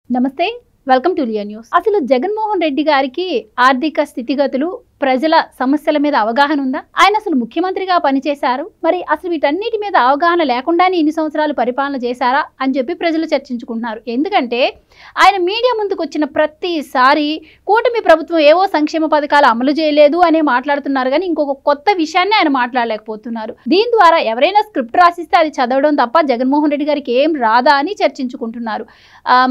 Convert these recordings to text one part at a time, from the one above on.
నమస్తే, welcome to Liya news. అసలు జగన్మోహన్ రెడ్డి గారికి ఆర్థిక స్థితిగతులు, ప్రజల సమస్యల మీద అవగాహన ఉందా? ఆయన అసలు ముఖ్యమంత్రిగా పనిచేశారు, మరి అసలు వీటన్నిటి మీద అవగాహన లేకుండానే ఇన్ని సంవత్సరాలు పరిపాలన చేశారా అని చెప్పి ప్రజలు చర్చించుకుంటున్నారు. ఎందుకంటే ఆయన మీడియా ముందుకు వచ్చిన ప్రతిసారి కూటమి ప్రభుత్వం ఏవో సంక్షేమ పథకాలు అమలు చేయలేదు అనే మాట్లాడుతున్నారు, కానీ ఇంకొక కొత్త విషయాన్ని ఆయన మాట్లాడలేకపోతున్నారు. దీని ద్వారా ఎవరైనా స్క్రిప్ట్ రాసిస్తే అది చదవడం తప్ప జగన్మోహన్ రెడ్డి గారికి ఏం రాదా అని చర్చించుకుంటున్నారు.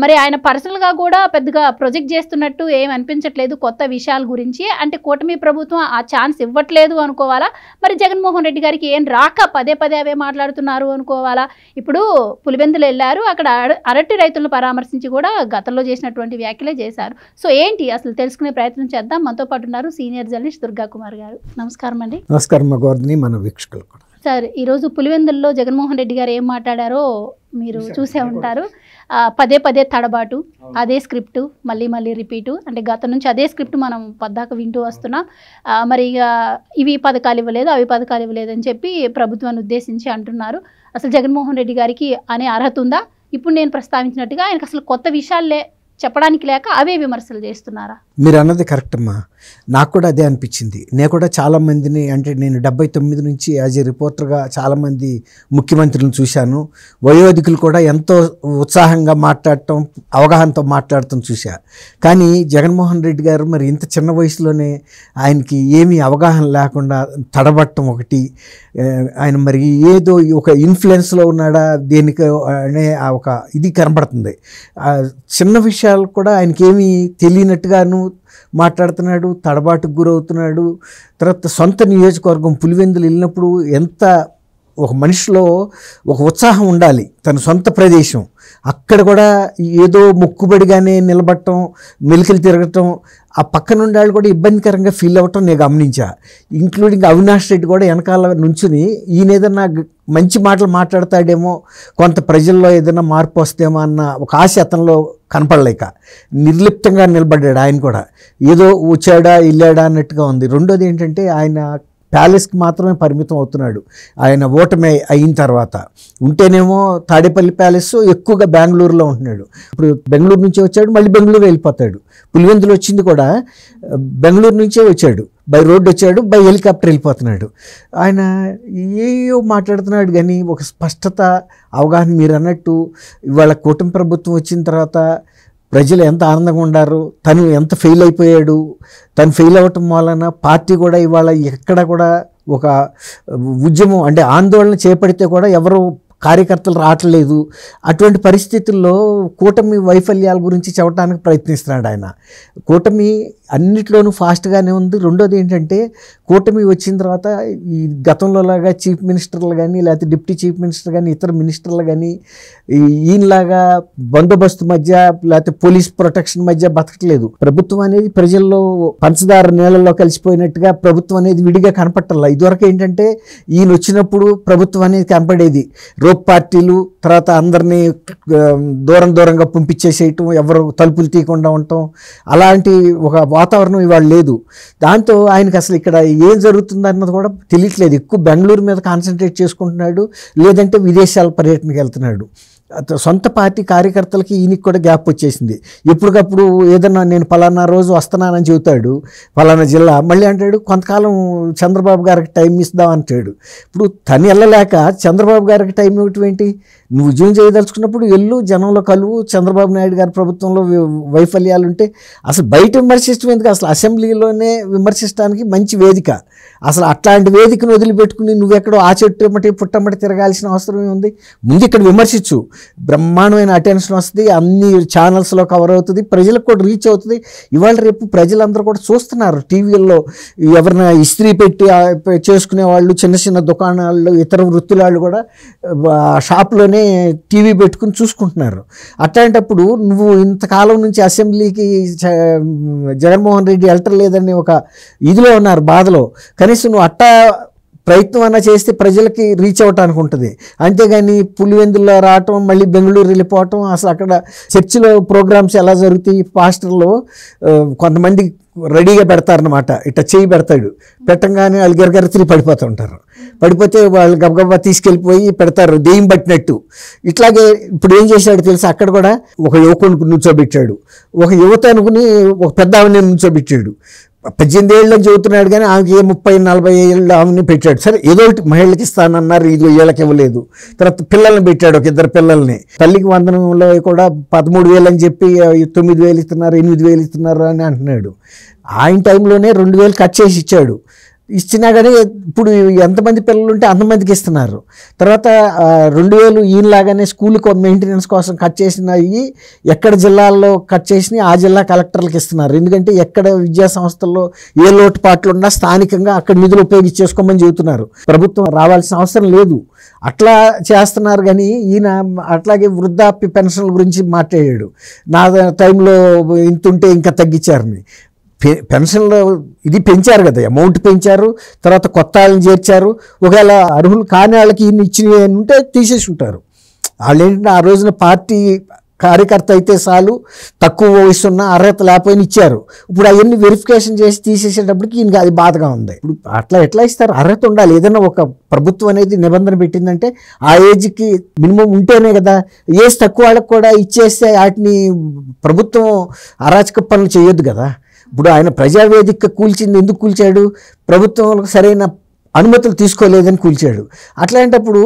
మరి ఆయన పర్సనల్గా కూడా పెద్దగా ప్రొజెక్ట్ చేస్తున్నట్టు ఏం అనిపించట్లేదు కొత్త విషయాల గురించి. అంటే కూటమి ప్రభుత్వం ఆ ఛాన్స్ ఇవ్వట్లేదు అనుకోవాలా, మరి జగన్మోహన్ రెడ్డి గారికి ఏం రాక పదే పదే అవే మాట్లాడుతున్నారు అనుకోవాలా? ఇప్పుడు పులివెందులు వెళ్ళారు, అక్కడ అరటి రైతులను పరామర్శించి కూడా గతంలో చేసినటువంటి వ్యాఖ్యలే చేశారు. సో ఏంటి అసలు తెలుసుకునే ప్రయత్నం చేద్దాం. మనతో పాటు ఉన్నారు సీనియర్ జర్నలిస్ట్ దుర్గా కుమార్ గారు. నమస్కారం అండి. నమస్కారం గౌర్ని, మన వీక్షకులు కూడా. సార్, ఈరోజు పులివెందుల్లో జగన్మోహన్ రెడ్డి గారు ఏం మాట్లాడారో మీరు చూసే ఉంటారు. పదే పదే తడబాటు, అదే స్క్రిప్టు, మళ్ళీ మళ్ళీ రిపీటు. అంటే గతం నుంచి అదే స్క్రిప్ట్ మనం పద్దాక వింటూ వస్తున్నాం. మరి ఇక ఇవి పథకాలు ఇవ్వలేదు, అవి పథకాలు ఇవ్వలేదు అని చెప్పి ప్రభుత్వాన్ని ఉద్దేశించి అంటున్నారు. అసలు జగన్మోహన్ రెడ్డి గారికి అనే అర్హత ఉందా? ఇప్పుడు నేను ప్రస్తావించినట్టుగా ఆయనకు అసలు కొత్త విషయాలే చెప్పడానికి లేక అవే విమర్శలు చేస్తున్నారా? మీరు అన్నది కరెక్ట్ అమ్మా. నాకు కూడా అదే అనిపించింది. నేను కూడా చాలామందిని, అంటే నేను 79 నుంచి యాజ్ ఏ రిపోర్టర్గా చాలామంది ముఖ్యమంత్రులను చూశాను. వయోధికులు కూడా ఎంతో ఉత్సాహంగా మాట్లాడటం, అవగాహనతో మాట్లాడటం చూశా. కానీ జగన్మోహన్ రెడ్డి గారు మరి ఇంత చిన్న వయసులోనే ఆయనకి ఏమీ అవగాహన లేకుండా తడబట్టం ఒకటి, ఆయన మరి ఏదో ఒక ఇన్ఫ్లుయెన్స్లో ఉన్నాడా దేనికి అనే ఒక ఇది కనబడుతుంది. చిన్న విషయాలు కూడా ఆయనకి ఏమీ తెలియనట్టుగాను మాట్లాడుతున్నాడు, తడబాటుకు గురవుతున్నాడు. తర్వాత సొంత నియోజకవర్గం పులివెందులు వెళ్ళినప్పుడు ఎంత ఒక మనిషిలో ఒక ఉత్సాహం ఉండాలి, తన సొంత ప్రదేశం, అక్కడ కూడా ఏదో మొక్కుబడిగానే నిలబడటం, మెలికలు తిరగటం, ఆ పక్కన ఉండే వాళ్ళు కూడా ఇబ్బందికరంగా ఫీల్ అవ్వటం నేను గమనించా. ఇంక్లూడింగ్ అవినాష్ రెడ్డి కూడా వెనకాల నుంచుని ఈయన ఏదన్నా మంచి మాటలు మాట్లాడతాడేమో, కొంత ప్రజల్లో ఏదైనా మార్పు వస్తేమో అన్న ఒక ఆశ అతనిలో కనపడలేక నిర్లిప్తంగా నిలబడ్డాడు. ఆయన కూడా ఏదో వచ్చాడా వెళ్ళాడా అన్నట్టుగా ఉంది. రెండోది ఏంటంటే ఆయన ప్యాలెస్కి మాత్రమే పరిమితం అవుతున్నాడు. ఆయన ఓటమి అయిన తర్వాత ఉంటేనేమో తాడేపల్లి ప్యాలెస్, ఎక్కువగా బెంగళూరులో ఉంటున్నాడు. ఇప్పుడు బెంగళూరు నుంచే వచ్చాడు, మళ్ళీ బెంగళూరు వెళ్ళిపోతాడు. పులివెందులు వచ్చింది కూడా బెంగళూరు నుంచే వచ్చాడు, బై రోడ్డు వచ్చాడు, బై హెలికాప్టర్ వెళ్ళిపోతున్నాడు. ఆయన ఏయో మాట్లాడుతున్నాడు, కానీ ఒక స్పష్టత, అవగాహన. మీరు అన్నట్టు ఇవాళ కూటమి ప్రభుత్వం వచ్చిన తర్వాత ప్రజలు ఎంత ఆనందంగా ఉండారు, తను ఎంత ఫెయిల్ అయిపోయాడు, తను ఫెయిల్ అవ్వటం వలన పార్టీ కూడా ఇవాళ ఎక్కడ కూడా ఒక ఉద్యమం అంటే ఆందోళన చేపడితే కూడా ఎవరు కార్యకర్తలు రావట్లేదు. అటువంటి పరిస్థితుల్లో కూటమి వైఫల్యాల గురించి చెప్పడానికి ప్రయత్నిస్తున్నాడు ఆయన. కూటమి అన్నిట్లోనూ ఫాస్ట్గానే ఉంది. రెండోది ఏంటంటే కూటమి వచ్చిన తర్వాత ఈ గతంలో లాగా చీఫ్ మినిస్టర్లు కానీ, లేకపోతే డిప్యూటీ చీఫ్ మినిస్టర్ కానీ, ఇతర మినిస్టర్లు కానీ ఈయనలాగా బందోబస్తు మధ్య లేకపోతే పోలీస్ ప్రొటెక్షన్ మధ్య బతకట్లేదు. ప్రభుత్వం అనేది ప్రజల్లో పంచదార నీళ్ళల్లో కలిసిపోయినట్టుగా ప్రభుత్వం అనేది విడిగా కనపట్టాల. ఇదివరకు ఏంటంటే ఈయన వచ్చినప్పుడు ప్రభుత్వం అనేది కనపడేది. రోప్ పార్టీలు, తర్వాత అందరినీ దూరంగా పంపించేసేయటం, ఎవరు తలుపులు తీయకుండా ఉండటం, అలాంటి ఒక వాతావరణం ఇవాళ లేదు. దాంతో ఆయనకి అసలు ఇక్కడ ఏం జరుగుతుందన్నది కూడా తెలియట్లేదు. ఎక్కువ బెంగళూరు మీద కాన్సన్ట్రేట్ చేసుకుంటున్నాడు, లేదంటే విదేశాల పర్యటనకి వెళ్తున్నాడు. సొంత పార్టీ కార్యకర్తలకి ఈయనకి కూడా గ్యాప్ వచ్చేసింది. ఎప్పటికప్పుడు ఏదన్నా నేను పలానా రోజు వస్తున్నానని చెబుతాడు, పలానా జిల్లా, మళ్ళీ అంటాడు కొంతకాలం చంద్రబాబు గారికి టైం ఇస్తాం అంటాడు. ఇప్పుడు తను వెళ్ళలేక చంద్రబాబు గారికి టైం ఇవ్వటం ఏంటి? నువ్వు ఉద్యోగం చేయదలుచుకున్నప్పుడు ఎల్లు, జనంలో కలువు. చంద్రబాబు నాయుడు గారి ప్రభుత్వంలో వైఫల్యాలు ఉంటే అసలు బయట విమర్శించడం ఎందుకు? అసలు అసెంబ్లీలోనే విమర్శించడానికి మంచి వేదిక. అసలు అట్లాంటి వేదికను వదిలిపెట్టుకుని నువ్వెక్కడో ఆ చెట్టుమటి పుట్టమటి తిరగాల్సిన అవసరం ఉంది. ముందు ఇక్కడ విమర్శించు, బ్రహ్మాండమైన అటెన్షన్ వస్తుంది, అన్ని ఛానల్స్లో కవర్ అవుతుంది, ప్రజలకు కూడా రీచ్ అవుతుంది. ఇవాళ రేపు ప్రజలందరూ కూడా చూస్తున్నారు. టీవీల్లో ఎవరైనా ఇస్త్రీ పెట్టి చేసుకునే వాళ్ళు, చిన్న చిన్న దుకాణాల్లో, ఇతర వృత్తుల వాళ్ళు కూడా షాప్లోనే టీవీ పెట్టుకుని చూసుకుంటున్నారు. అట్లాంటప్పుడు నువ్వు ఇంతకాలం నుంచి అసెంబ్లీకి జగన్మోహన్ రెడ్డి వెళ్ళటలేదని ఒక ఇదిలో ఉన్నారు, బాధలో. కనీసం నువ్వు అట్టా ప్రయత్నం అన్నా చేస్తే ప్రజలకి రీచ్ అవ్వటానికి ఉంటుంది. అంతేగాని పులివెందుల్లో రావటం, మళ్ళీ బెంగళూరు వెళ్ళిపోవటం, అసలు అక్కడ చర్చిలో ప్రోగ్రామ్స్ ఎలా జరుగుతాయి, పాస్టర్లో కొంతమంది రెడీగా పెడతారనమాట. ఇట్లా చేయి పెడతాడు, పెట్టంగానే వాళ్ళు గిరగిర తిరిగి పడిపోతూ ఉంటారు. పడిపోతే వాళ్ళు గబగబా తీసుకెళ్ళిపోయి పెడతారు దెయ్యం పట్టినట్టు. ఇట్లాగే ఇప్పుడు ఏం చేశాడు తెలుసా, అక్కడ కూడా ఒక యువకుడిని నుంచోబెట్టాడు, ఒక యువత అనుకుని ఒక పెద్ద ఆమెని నుంచోబెట్టాడు. 18 ఏళ్ళని చెబుతున్నాడు కానీ ఆమెకి 30-40 ఏళ్ళు ఆమెని పెట్టాడు. సరే ఏదో ఒకటి మహిళలకి ఇస్తానన్నారు, ఇది వీళ్ళకి ఇవ్వలేదు. తర్వాత పిల్లల్ని పెట్టాడు, ఒక 2 పిల్లల్ని. తల్లికి వందనంలో కూడా 13,000 అని చెప్పి 9,000 ఇస్తున్నారు, 8,000 ఇస్తున్నారు అని అంటున్నాడు. ఆయన టైంలోనే 2,000 కట్ చేసి ఇచ్చాడు. ఇచ్చినా కానీ ఇప్పుడు ఎంతమంది పిల్లలు ఉంటే అంతమందికి ఇస్తున్నారు. తర్వాత 2,000 ఈయనలాగానే స్కూల్కి మెయింటెనెన్స్ కోసం కట్ చేసినవి ఎక్కడ జిల్లాల్లో కట్ చేసినా ఆ జిల్లా కలెక్టర్లకు ఇస్తున్నారు. ఎందుకంటే ఎక్కడ విద్యా సంస్థల్లో ఏ లోటుపాట్లు ఉన్నా స్థానికంగా అక్కడ నిధులు ఉపయోగించేసుకోమని చెబుతున్నారు. ప్రభుత్వం రావాల్సిన అవసరం లేదు, అట్లా చేస్తున్నారు. కానీ ఈయన అట్లాగే వృద్ధాప్య పెన్షన్ల గురించి మాట్లాడాడు. నా టైంలో ఇంత ఉంటే ఇంకా తగ్గించారని. పెన్షన్లో ఇది పెంచారు కదా, అమౌంట్ పెంచారు, తర్వాత కొత్త వాళ్ళని చేర్చారు. ఒకవేళ అర్హులు కాని వాళ్ళకి ఇన్ని ఇచ్చినవి ఉంటే తీసేసి ఉంటారు. వాళ్ళు ఏంటంటే ఆ రోజున పార్టీ కార్యకర్త అయితే చాలు, తక్కువ వయసు ఉన్న అర్హత లేకపోయినా ఇచ్చారు. ఇప్పుడు అవన్నీ వెరిఫికేషన్ చేసి తీసేసేటప్పటికి ఈయనకి అది బాధగా ఉంది. ఇప్పుడు అట్లా ఎట్లా ఇస్తారు, అర్హత ఉండాలి. ఏదైనా ఒక ప్రభుత్వం అనేది నిబంధన పెట్టిందంటే ఆ ఏజ్కి మినిమం ఉంటేనే కదా. ఏజ్ తక్కువ వాళ్ళకి కూడా ఇచ్చేస్తే వాటిని ప్రభుత్వం అరాచక పనులు చేయొద్దు కదా. ఇప్పుడు ఆయన ప్రజావేదిక కూల్చింది ఎందుకు కూల్చాడు, ప్రభుత్వంలో సరైన అనుమతులు తీసుకోలేదని కూల్చాడు. అట్లాంటప్పుడు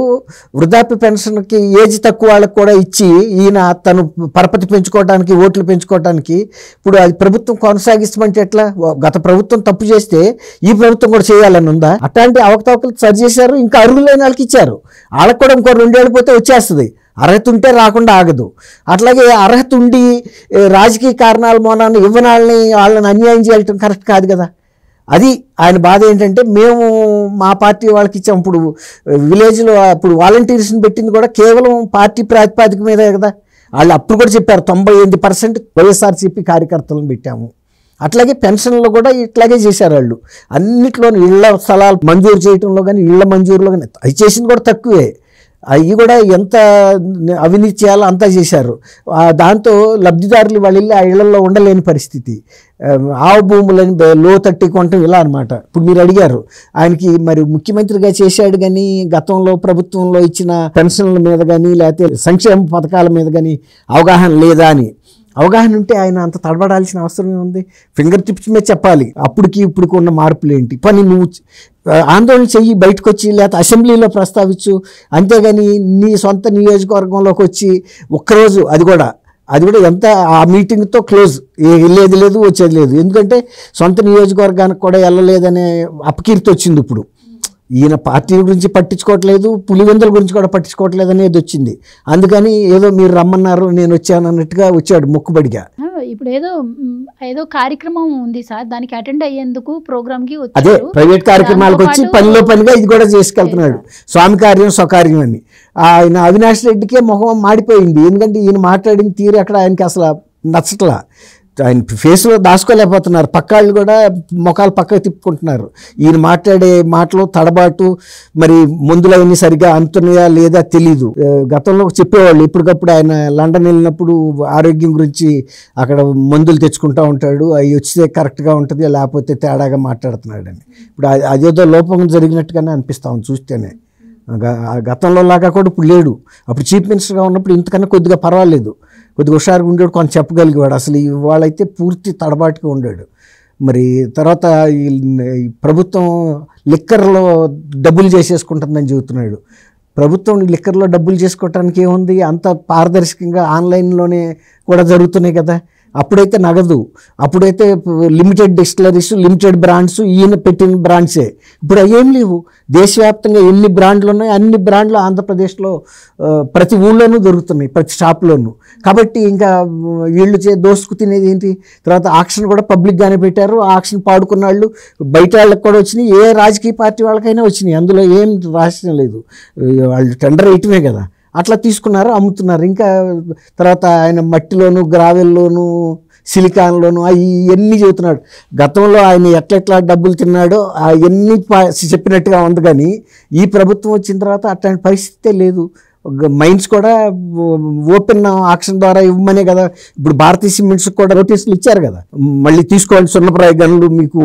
వృద్ధాప్య పెన్షన్కి ఏజ్ తక్కువ వాళ్ళకి కూడా ఇచ్చి ఈయన తను పరపతి పెంచుకోవడానికి, ఓట్లు పెంచుకోవడానికి ఇప్పుడు అది ప్రభుత్వం కొనసాగిస్తామంటే ఎట్లా? గత ప్రభుత్వం తప్పు చేస్తే ఈ ప్రభుత్వం కూడా చేయాలని ఉందా? అట్లాంటి అవకతవకలు సరి చేశారు. ఇంకా అర్హులైన వాళ్ళకి ఇచ్చారు. వాళ్ళకి కూడా ఇంకో 2 ఏళ్ళు పోతే వచ్చేస్తుంది. అర్హత ఉంటే రాకుండా ఆగదు. అట్లాగే అర్హత ఉండి రాజకీయ కారణాల మూలాన్ని ఇవ్వనాళ్ళని వాళ్ళని అన్యాయం చేయటం కరెక్ట్ కాదు కదా. అది ఆయన బాధ. ఏంటంటే మేము మా పార్టీ వాళ్ళకి ఇచ్చాం. ఇప్పుడు విలేజ్లో ఇప్పుడు వాలంటీర్స్ని పెట్టింది కూడా కేవలం పార్టీ ప్రాతిపదిక మీదే కదా. వాళ్ళు అప్పుడు కూడా చెప్పారు 98% వైఎస్ఆర్సీపీ కార్యకర్తలను పెట్టాము. అట్లాగే పెన్షన్లో కూడా ఇట్లాగే చేశారు వాళ్ళు. అన్నిట్లోనూ ఇళ్ల స్థలాలు మంజూరు చేయడంలో కానీ, ఇళ్ల మంజూరులో కానీ అది చేసింది కూడా తక్కువే. అవి కూడా ఎంత అవినీతి చేయాలో అంతా చేశారు. దాంతో లబ్ధిదారులు వాళ్ళ ఇల్లు ఆ ఇళ్లలో ఉండలేని పరిస్థితి. ఆవు భూములని లోతట్టి కొనటం ఇలా అనమాట. ఇప్పుడు మీరు అడిగారు ఆయనకి మరి ముఖ్యమంత్రిగా చేశాడు కానీ గతంలో ప్రభుత్వంలో ఇచ్చిన పెన్షన్ల మీద కానీ లేకపోతే సంక్షేమ పథకాల మీద కానీ అవగాహన లేదా అని. అవగాహన ఉంటే ఆయన అంత తడబడాల్సిన అవసరం ఉంది. ఫింగర్ టిప్స్ మీద చెప్పాలి అప్పటికి ఇప్పటికి ఉన్న మార్పులు ఏంటి. పని నువ్వు ఆందోళన చెయ్యి, బయటకు వచ్చి లేకపోతే అసెంబ్లీలో ప్రస్తావించు. అంతేగాని నీ సొంత నియోజకవర్గంలోకి వచ్చి ఒక్కరోజు అది కూడా ఎంత ఆ మీటింగ్తో క్లోజ్, వెళ్ళేది లేదు వచ్చేది లేదు. ఎందుకంటే సొంత నియోజకవర్గానికి కూడా వెళ్ళలేదనే అపకీర్తి వచ్చింది. ఇప్పుడు ఈయన పార్టీ గురించి పట్టించుకోవట్లేదు, పులివెందుల గురించి కూడా పట్టించుకోవట్లేదు అనేది వచ్చింది. అందుకని ఏదో మీరు రమ్మన్నారు నేను వచ్చాను అన్నట్టుగా వచ్చాడు మొక్కుబడిగా. ఇప్పుడు ఏదో కార్యక్రమం ఉంది సార్, దానికి అటెండ్ అయ్యేందుకు ప్రోగ్రామ్ కి అదే ప్రైవేట్ కార్యక్రమాలకు వచ్చి పనిలో పనిగా ఇది కూడా చేసుకెళ్తున్నాడు. స్వామి కార్యం స్వకార్యం అని. ఆయన అవినాష్ రెడ్డికే మొహం మాడిపోయింది. ఎందుకంటే ఈయన మాట్లాడిన తీరు అక్కడ ఆయనకి అసలు నచ్చట్లా. ఆయన ఫేస్లో దాచుకోలేకపోతున్నారు. పక్కాళ్ళు కూడా ముఖాలు పక్కకు తిప్పుకుంటున్నారు. ఈయన మాట్లాడే మాటలు తడబాటు, మరి మందులు అవన్నీ సరిగ్గా అందుతున్నాయా లేదా తెలీదు. గతంలో చెప్పేవాళ్ళు ఎప్పటికప్పుడు ఆయన లండన్ వెళ్ళినప్పుడు ఆరోగ్యం గురించి అక్కడ మందులు తెచ్చుకుంటూ ఉంటాడు, అవి వస్తే కరెక్ట్గా ఉంటుంది లేకపోతే తేడాగా మాట్లాడుతున్నాడని. ఇప్పుడు అదేదో లోపం జరిగినట్టుగానే అనిపిస్తాం చూస్తేనే. గతంలో లాగా కూడా ఇప్పుడు లేడు. అప్పుడు చీఫ్ మినిస్టర్గా ఉన్నప్పుడు ఇంతకన్నా కొద్దిగా పర్వాలేదు, కొద్దిగా హుషారుగా ఉండేవాడు, కొంత చెప్పగలిగేవాడు. అసలు ఇవాళైతే పూర్తి తడబాటుగా ఉండాడు. మరి తర్వాత ఈ ప్రభుత్వం లిక్కర్లో డబ్బులు చేసేసుకుంటుందని చెబుతున్నాడు. ప్రభుత్వం లిక్కర్లో డబ్బులు చేసుకోవటానికి ఏముంది, అంత పారదర్శకంగా ఆన్లైన్లోనే కూడా జరుగుతున్నాయి కదా. అప్పుడైతే నగదు, అప్పుడైతే లిమిటెడ్ డిస్టిలరీస్, లిమిటెడ్ బ్రాండ్స్, ఈయన పెట్టిన బ్రాండ్సే. ఇప్పుడు అవేం లేవు. దేశవ్యాప్తంగా ఎన్ని బ్రాండ్లు ఉన్నాయో అన్ని బ్రాండ్లు ఆంధ్రప్రదేశ్లో ప్రతి ఊళ్ళోనూ దొరుకుతున్నాయి, ప్రతి షాప్లోనూ. కాబట్టి ఇంకా వీళ్ళు దోసుకు తినేది ఏంటి? తర్వాత ఆక్షన్ కూడా పబ్లిక్గానే పెట్టారు. ఆక్షన్ పాడుకున్న వాళ్ళు బయట వాళ్ళకి కూడా వచ్చినాయి, ఏ రాజకీయ పార్టీ వాళ్ళకైనా వచ్చినాయి. అందులో ఏం రహస్యం లేదు, వాళ్ళు టెండర్ వేయటమే కదా. అట్లా తీసుకున్నారు, అమ్ముతున్నారు. ఇంకా తర్వాత ఆయన మట్టిలోను, గ్రావెల్లోను, సిలికాన్లోను అవన్నీ చెబుతున్నాడు. గతంలో ఆయన ఎట్లా డబ్బులు తిన్నాడో అవన్నీ చెప్పినట్టుగా ఉంది. కానీ ఈ ప్రభుత్వం వచ్చిన తర్వాత అట్లాంటి పరిస్థితే లేదు. మైన్స్ కూడా ఓపెన్ ఆక్షన్ ద్వారా ఇవ్వమనే కదా ఇప్పుడు భారతీయ సిమెంట్స్ కూడా నోటీసులు ఇచ్చారు కదా, మళ్ళీ తీసుకోండి సున్నప్రాయ గనులు మీకు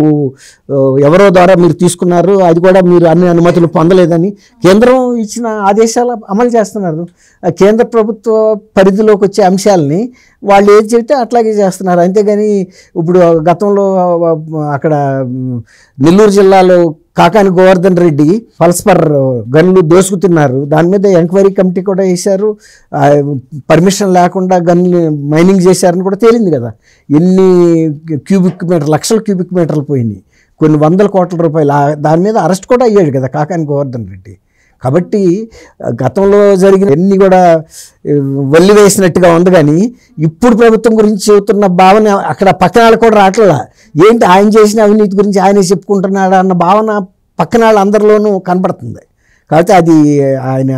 ఎవరో ద్వారా మీరు తీసుకున్నారు, అది కూడా మీరు అన్ని అనుమతులు పొందలేదని కేంద్రం ఇచ్చిన ఆదేశాలు అమలు చేస్తున్నారు. కేంద్ర ప్రభుత్వ పరిధిలోకి వచ్చే అంశాలని వాళ్ళు ఏది చెబితే అట్లాగే చేస్తున్నారు. అంతేగాని ఇప్పుడు గతంలో అక్కడ నెల్లూరు జిల్లాలో కాకాని గోవర్ధన్ రెడ్డి పల్స్పర్ గన్లు దోసుకుతున్నారు, దాని మీద ఎంక్వైరీ కమిటీ కూడా వేశారు. పర్మిషన్ లేకుండా గన్లు మైనింగ్ చేశారని కూడా తేలింది కదా. ఎన్ని లక్షల క్యూబిక్ మీటర్లు పోయినాయి, కొన్ని వందల కోట్ల రూపాయలు. దాని మీద అరెస్ట్ కూడా అయ్యాడు కదా కాకాని గోవర్ధన్ రెడ్డి. కాబట్టి గతంలో జరిగిన ఎన్ని కూడా వల్లి వేసినట్టుగా ఉంది. కానీ ఇప్పుడు ప్రభుత్వం గురించి చెబుతున్న భావన అక్కడ పక్కన వాళ్ళు కూడా రావట్లా. ఏంటి ఆయన చేసిన అవినీతి గురించి ఆయనే చెప్పుకుంటున్నాడా అన్న భావన పక్కన వాళ్ళందరిలోనూ కనబడుతుంది. కాబట్టి అది ఆయన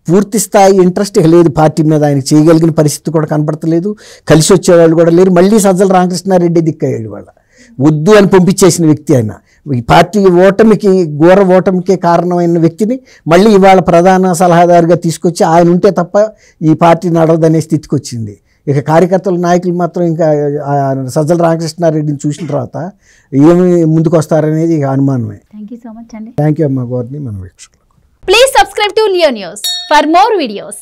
పూర్తి స్థాయి ఇంట్రెస్ట్ లేదు పార్టీ మీద, ఆయనకి చేయగలిగిన పరిస్థితి కూడా కనబడతలేదు. కలిసి వచ్చేవాళ్ళు కూడా లేరు. మళ్ళీ సజ్జల రామకృష్ణారెడ్డి దిక్కయ్యాడు వాళ్ళ వద్దు అని పంపించేసిన వ్యక్తి ఆయన. ఈ పార్టీ ఓటమికి ఘోర ఓటమికే కారణమైన వ్యక్తిని మళ్ళీ ఇవాళ ప్రధాన సలహాదారుగా తీసుకొచ్చి ఆయన ఉంటే తప్ప ఈ పార్టీ నడవదనే స్థితికి వచ్చింది. ఇక కార్యకర్తల నాయకులు మాత్రం ఇంకా సజ్జల రామకృష్ణారెడ్డిని చూసిన తర్వాత ఏమి ముందుకు వస్తారనేది ఇక అనుమానమే. థ్యాంక్ యూ సో మచ్ అండి. థ్యాంక్ యూ అమ్మ గౌర్ని మన వీక్షకులు. Please subscribe to Leo news for more videos.